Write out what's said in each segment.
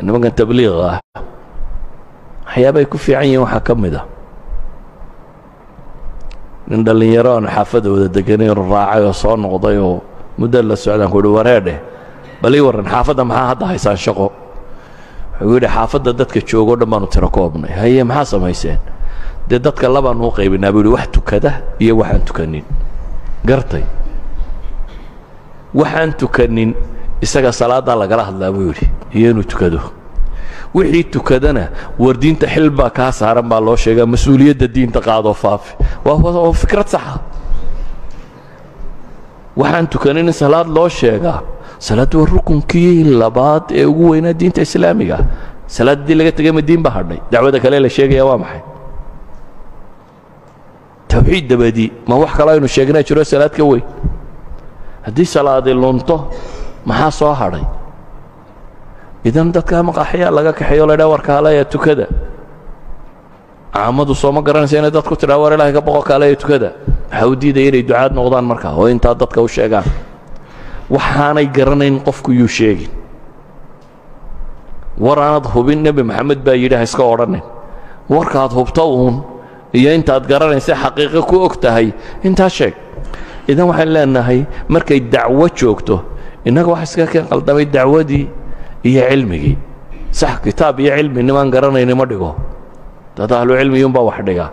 nimankan tabliiqa ah waxyaabay ku fiican yihiin waxaa ka mid ah nin dhallinyaro aan xaafadda wada deganay raacay oo soo noqday oo muddo la socdaan ku yidhi wareedhe bal ii warran xaafadda maxaa hadda haysaan shaqo wuxuu yidhi xaafadda dadka joogoo dhan baanu tiro koobnay haye maxaa samayseen dee dadka labaanu u qaybinaa buu yidhi wax tukada iyo waxaan tukanin gartay waxaan tukanin isaga salaaddaa lagala hadlaa buu yidhi iyo inuu tukado wixii tukadana war diinta xil baa kaa saaran baa loo sheegaa mas-uuliyadda diinta qaadoo faafi waa fikrad saxa waxaan tukanin in salaad loo sheegaa salaaddu waa rukunkii labaad ee ugu weynaa diinta islaamiga salaad haddii laga tegay ma diin baa hadhay dacwada kale la sheegaya waa maxay tawxiid dabadii ma wax kale aynu sheegnaa jiro salaad ka weyn haddii salaadi lunto maxaa soo hadhay idan dadka maqaaxiyaa laga kaxeeyo la dhaa war kaaleeya tukada caamadu soo ma garanaysa inay dadku tidhaa war ilaahay ka boqo kaaleeya tukada waxaa u diidaya inay ducaad noqdaan markaa oo intaa dadka u sheegaan waxaanay garanayn qofku yuu sheegin war aanad hubin nebi maxamed baa yidhi ha iska odhanin warkaad hubto uun iyo intaad garanaysa xaqiiqo ku og tahay intaa sheeg idan waxaan leenahay markay dacwo joogto innaga waxa iska keen qaldamay dacwadii iyo cilmigii sax kitaab iyo cilmi nimaan garanayni ma dhigo dad ahlu cilmiyuunbaa wax dhiga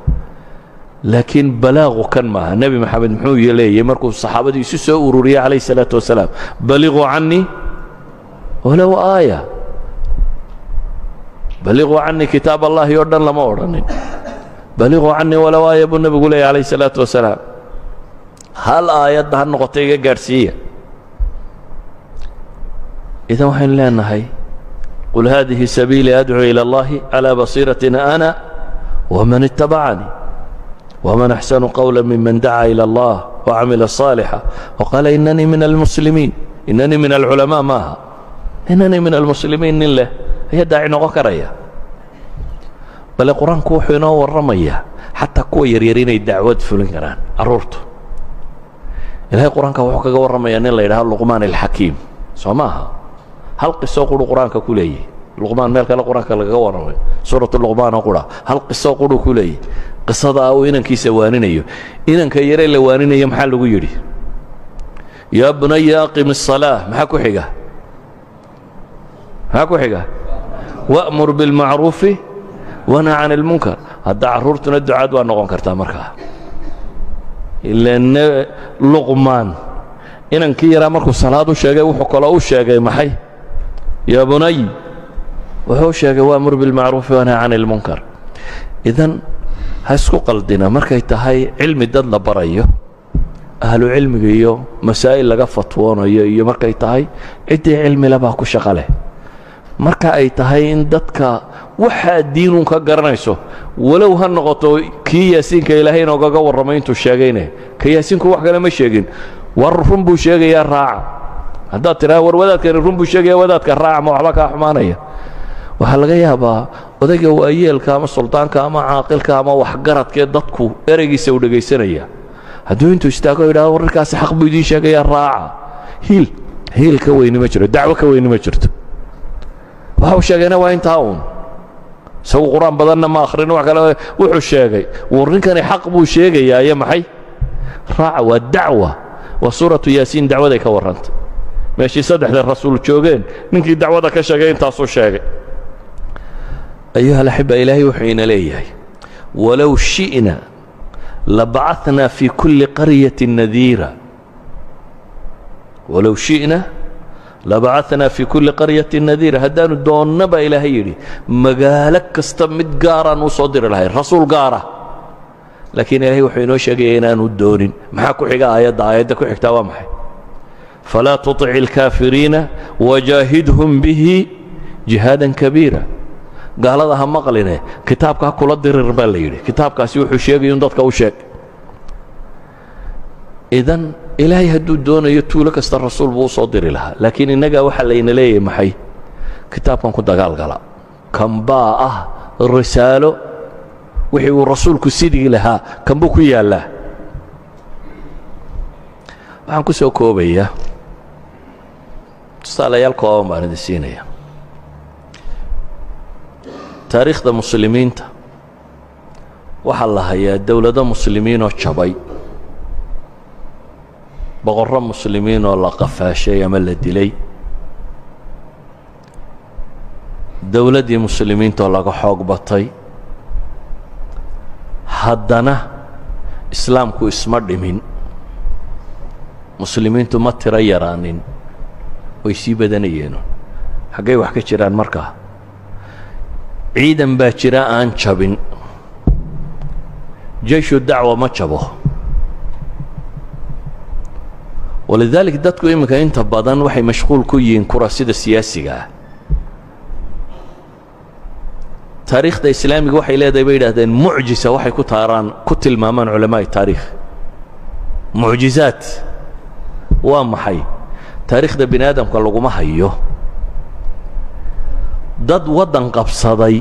laakiin balaaqu kan maaha nebi maxamed muxuu leeyay markuu saxaabadii isu soo ururiyey calayhi salaatu wasalaam baliquu cannii walow aaya baliquu cannii kitaab allahi oo dhan lama odhanin baliquu cannii walow aaya buu nebigu leeyay calayhi salaatu wasalaam hal aayadda ha noqotay iga gaadhsiiya idan waxaynu leenahay qul haadihi sabiilii adcuu ila allahi calaa basiiratina ana waman ittabacanii waman axsanu qawla miman dacaa ila allah wacamila صaalixa waqaala inanii min almuslimiin inanii min alculamaa maaha inanii min almuslimiin nin leh ayaa daaci noqon karaya bale qur-aanku wuxuu inoo warramayaa xataa kuwa yaryar inay dacwad fulin karaan carruurtu ilaahay qur-aanka wuxuu kaga warramayaa nin la yidhaha luqmaan alxakiim soo maaha hal qiso quru qur-aanka ku leeyahy luqmaan meel kale qur-aanka lagaga warramay suuratu luqmaan oo qura hal qiso quru ku leeyahy qisadaa uu inankiisa waaninayo inanka yare la waaninayo maxaa lagu yidhi yaa bunaya aqim الصalaaة maxaa ku xiga wa'mur biاlmacruufi wanha can اlmunkar hadda carruurtuna ducaad waa noqon kartaa markaa ilan luqmaan inankii yaraa markuu salaad u sheegay wuxuu kaloo u sheegay maxay yaa bunay wuxuu sheegay wa'mur biاlmacruufi wanha can اlmunkar idan ha isku qaldina markay tahay cilmi dad la barayo ahlu cilmiga iyo masaa'il laga fatwoonayo iyo markay tahay ciddii cilmile baa ku shaqo leh marka ay tahay in dadka waxaa diinun ka garanayso walow ha noqoto kii yaasiinka ilaahay inoogaga warramay intuu sheegayne ka yaasiinku wax kale ma sheegin war run buu sheegayaa raaca haddaad tidhaha war wadaadkani run buu sheegaya wadaadka raaca ma waxba kaa xumaanaya waxaa laga yaabaa odayga waayeelka ama suldaanka ama caaqilka ama waxgaradkee dadku ereygiisa u dhegaysanaya hadduu intuu istaago yidhahdo wararkaasi xaq buu idiin sheegayaa raaca hiil ka weyni ma jiro dacwo ka weyni ma jirto waxa uu sheegayna waa intaa uun isagu qur-aan badanna ma akhrin wax kale wuxuu sheegay war ninkani xaq buu sheegayaa iyo maxay raaca waa dacwa waa suuratu yaasiin dacwaday ka warrantay meeshii saddexda rasuul joogeen ninkii dacwada ka sheegay intaasuu sheegay ayuha alaxiba ilaahay wuxuu ina leeyahay walow shi'na labacatnaa fii kulli qaryatin nadiira walow shi'na labacatnaa fii kulli qaryatin nadiira haddaanu doonna baa ilaahay yidhi magaalo kasta mid gaaraan u soo diri lahay rasuul gaara laakiin ilaahay wuxuu inoo sheegaya inaanu doonin maxaa ku xiga aayadda ku xigtaa waa maxay falaa tuطic اlkaafiriina wajaahidhum bihi jihaadan kabiira gaalada ha maqline kitaabka ha kula dirir baa la yidhi kitaabkaasi wuxuu sheegay in dadka u sheeg idan ilaahay hadduu doonayo tuulo kasta rasuul buu u soo diri lahaa laakiin innagaa waxaa layna leeyahay maxay kitaabkan ku dagaalgala kan baa ah risaalo wixii uu rasuulku sidigi lahaa kan buu ku yaallaa waxaan ku soo koobayaa tusaalayaal kooban baan idin siinaya taariikhda muslimiinta waxaa la hayaa dawlado muslimiin oo jabay boqorro muslimiin oo la qafaashay ama la dilay dawladdii muslimiinta oo laga xoog batay haddana islaamku isma dhimin muslimiintu ma tiro yaraanin way sii badanayeen xaggay wax ka jiraan markaa ciidan baa jira aan jabin jeyshu dacwa ma jabo walidaalika dadku iminka inta badan waxay mashquul ku yihiin kurasida siyaasiga ah taariikhda islaamiga waxay leedahay bay yidhaahdeen mucjisa waxay ku tilmaamaan culamaa'i taariikh mucjizaad waa maxay taariikhda bini aadamka laguma hayo dad waddan qabsaday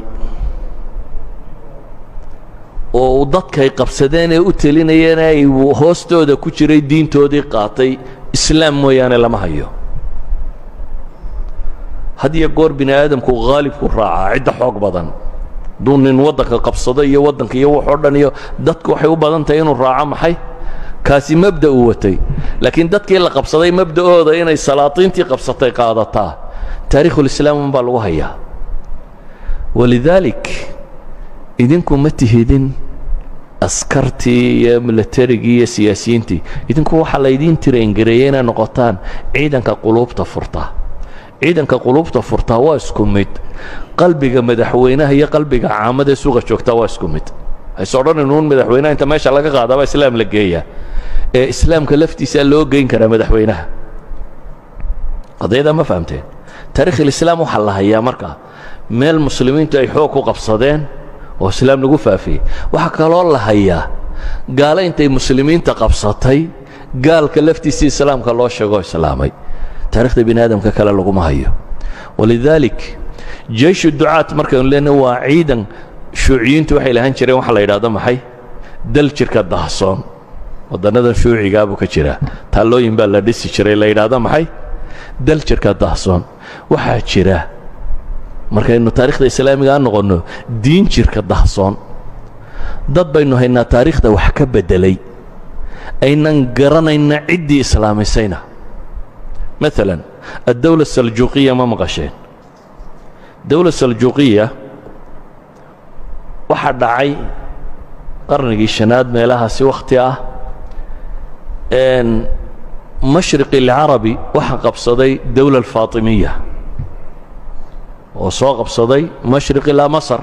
oo dadkay qabsadeen ee u telinayeen ay hoostooda ku jiray diintoodii qaatay islaam mooyaane lama hayo had iyo goor bini aadamku haalibku raacaa cidda xoog badan duu nin waddanka qabsado iyo waddanka iyo waxoo dhan iyo dadku waxay u badan tahay inuu raaco maxay kaasi mabda uu watay laakiin dadkii la qabsaday mabda'ooda inay salaatiintii qabsatay qaadataa taariikhulislaam unbaa lagu hayaa walidaalik idinku ma tihidin askartii iyo milatarigii iyo siyaasiyiintii idinku waxaa laydiin tirayngareeyey inay noqotaan ciidanka quluubta furta ciidanka quluubta furtaa waa isku mid qalbiga madaxweynaha iyo qalbiga caamada ee suuqa joogtaa waa isku mid hayse odhananuun madaxweynaha inta meesha laga qaadaaba islaam la geeyaa ee islaamka laftiisaa loo geyn karaa madaxweynaha qadiyada ma fahamteen taariikhulislaam waxaa la hayaa markaa meel muslimiintu ay xoog ku qabsadeen oo islaam lagu faafiyey waxaa kaloo la hayaa gaalo intay muslimiinta qabsatay gaalka laftiisii islaamka loo sheegoo islaamay taariikhda bini aadamka kale laguma hayo walidaalik jeyshu ducaat markaynu leenahay waa ciidan shuuciyiintu waxay lahaan jireen waxa la yidhaahdo maxay dal jirka dahsoon waddannadan shuucigaa buu ka jiraa taallooyin baa la dhisi jiray la yidhaahdo maxay dal jirka dahsoon waxaa jira markaynu taariikhda islaamiga aan noqonno diin jirka dahsoon dad baynu haynaa taariikhda wax ka beddelay aynan garanayna ciddii islaamisayna maalan addawla asaljuuqiya ma maqasheen dawla saljuuqiya waxaa dhacay qarnigii shanaad meelahaasi wakhti ah mashriqi alcarabi waxaa qabsaday dawla alfaatimiya oo soo qabsaday mashriq ilaa masar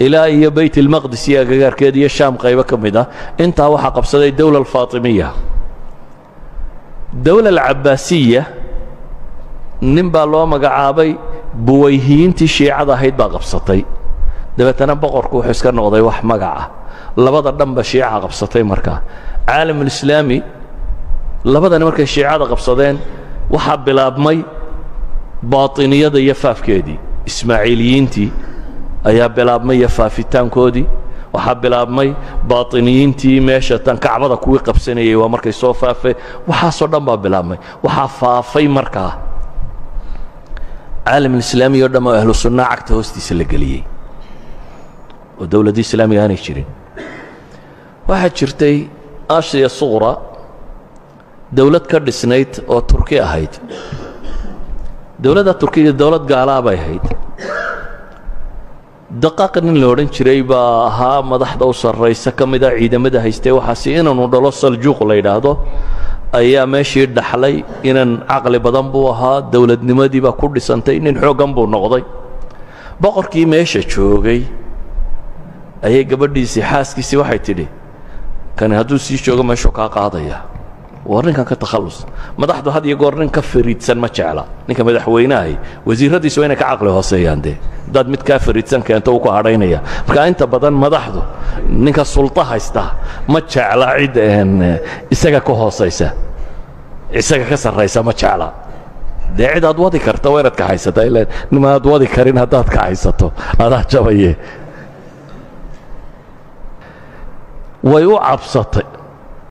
ilaa iyo bayt almaqdis iyo agagaarkeed iyo shaam qaybo ka mid ah intaa waxaa qabsaday dawla alfaatimiya dawla alcabaasiya nin baa loo magacaabay buwayhiyiintii shiicada ahayd baa qabsatay dabeetana boqorku wuxuu iska noqday wax magac ah labada dhanba shiica qabsatay markaa caalamulislaami labadani markay shiicada qabsadeen waxaa bilaabmay baatiniyada iyo faafkeedii ismaaciiliyiintii ayaa bilaabmay iyo faafitaankoodii waxaa bilaabmay baatiniyiintii meesha tan kacbada kuwii qabsanayay waa markay soo faafeen waxaasoo dhan baa bilaabmay waxaa faafay markaa caalamulislaami oo dhan oo ahlu sunnaa cagta hoostiisa la geliyey oo dawladdii islaamiga aanay jirin waxaa jirtay aasiya suqra dawlad ka dhisnayd oo turki ahayd dawladda turkiga dawlad gaalaa bay ahayd daqaaq nin la odhan jiray baa ahaa madaxda u sarraysa ka mida ciidamada haystee waxaasi inaanu dhalo saljuuq la yidhaahdo ayaa meeshii dhaxlay inan caqli badan buu ahaa dawladnimadii baa ku dhisantay nin xooggan buu noqday boqorkii meesha joogay ayay gabadhiisii xaaskiisii waxay tidhi kani hadduu sii joogo meeshuu kaa qaadaya war ninkan ka takhallus madaxdu had iyo goor nin ka fariidsan ma jecla ninka madaxweynahay wasiiradiisu waa inay ka caqli hooseeyaan dee haddaad mid kaa fariidsan keento uu ku hadhaynaya marka inta badan madaxdu ninka sulta haysta ma jecla cid isaga ka hoosaysa isaga ka sarraysa ma jecla dee cid aad wadi karta waa inaad ka haysataa ilaan nima aad wadi karin haddaad ka haysato adaa jabaye way u cabsatay